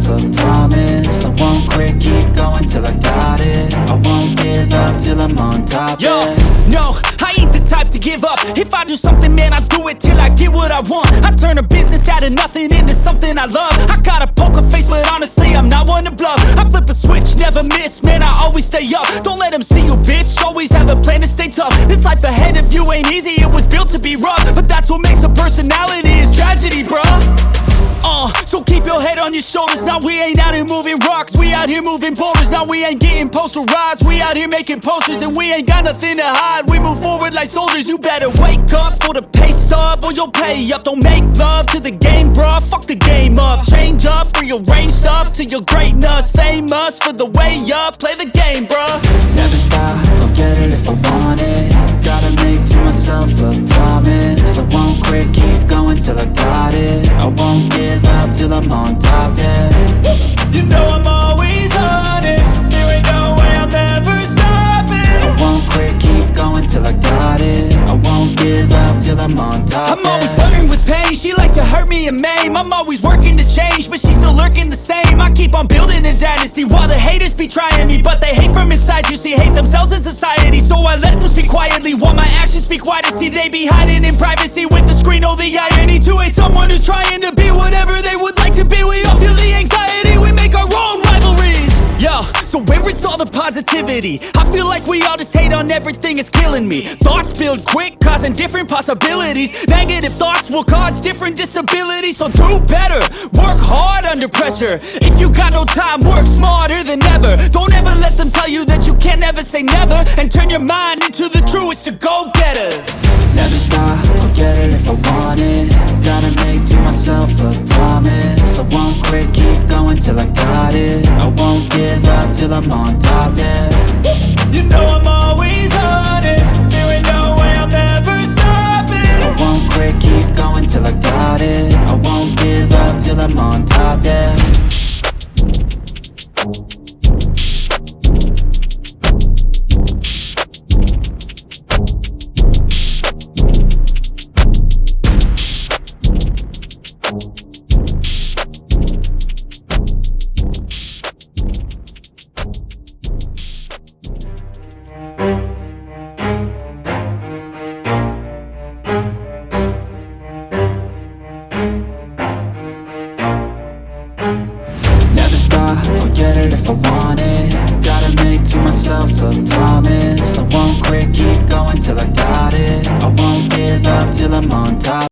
a promise. I won't quit, keep going till I got it. I won't give up till I'm on top. Yo, no, I ain't the type to give up. If I do something, man, I do it till I get what I want. I turn a business out of nothing into something I love. I got a poker face, but honestly, I'm not one to bluff. I flip a switch, never miss, man, I always stay up. Don't let them see you, bitch, always have a plan to stay tough. This life ahead of you ain't easy, it was built to be rough. But that's what makes a personality, is tragedy, bruh. So keep your head on your shoulders. Now we ain't out here moving rocks, we out here moving boulders. Now we ain't getting posterized, we out here making posters. And we ain't got nothing to hide, we move forward like soldiers. You better wake up for the pay stub, or you'll pay up. Don't make love to the game, bruh, fuck the game up. Change up, rearrange stuff to your greatness. Famous for the way up, play the game, bruh. Never stop, I'll get it if I want it. Gotta make to myself a promise. I won't quit, keep going till I got it. I won't give up till I'm on top, yeah. You know I'm always honest, there ain't no way I'm ever stopping. I won't quit, keep going till I got it. I won't give up till I'm on top, I'm always flirting with pain, she like to hurt me and maim. I'm always working to change, but she's still lurking the same. I keep on building a dynasty while the haters be trying me. But they hate from inside, you see, hate themselves in society. So I let them speak quietly while my actions speak wider. See, they be hiding in privacy with the screen, oh the irony. To hate someone who's trying to be whatever they would like to be. We all feel the anxiety, we make our own rivalries. Yo, so where is all the positivity? I feel like we all just hate on everything, it's killing me. Thoughts build quick, causing different possibilities. Negative thoughts will cause different disabilities. So do better, work hard under pressure. If you got no time, work smarter than ever. Don't ever let them tell you that you can't never say never. And turn your mind into the truest of go-getters. Never stop, I'll get it if I want it. Gotta make to myself a promise. I won't quit, keep going till I got it. I won't give up till I'm on top, yeah. You know I'm always honest, there ain't no way I'm ever stopping. I won't quit, keep going till I got it. I won't give up till I'm on top, yeah. Never stop, I'll get it if I want it. Gotta make to myself a promise. I won't quit, keep going till I got it. I won't give up till I'm on top.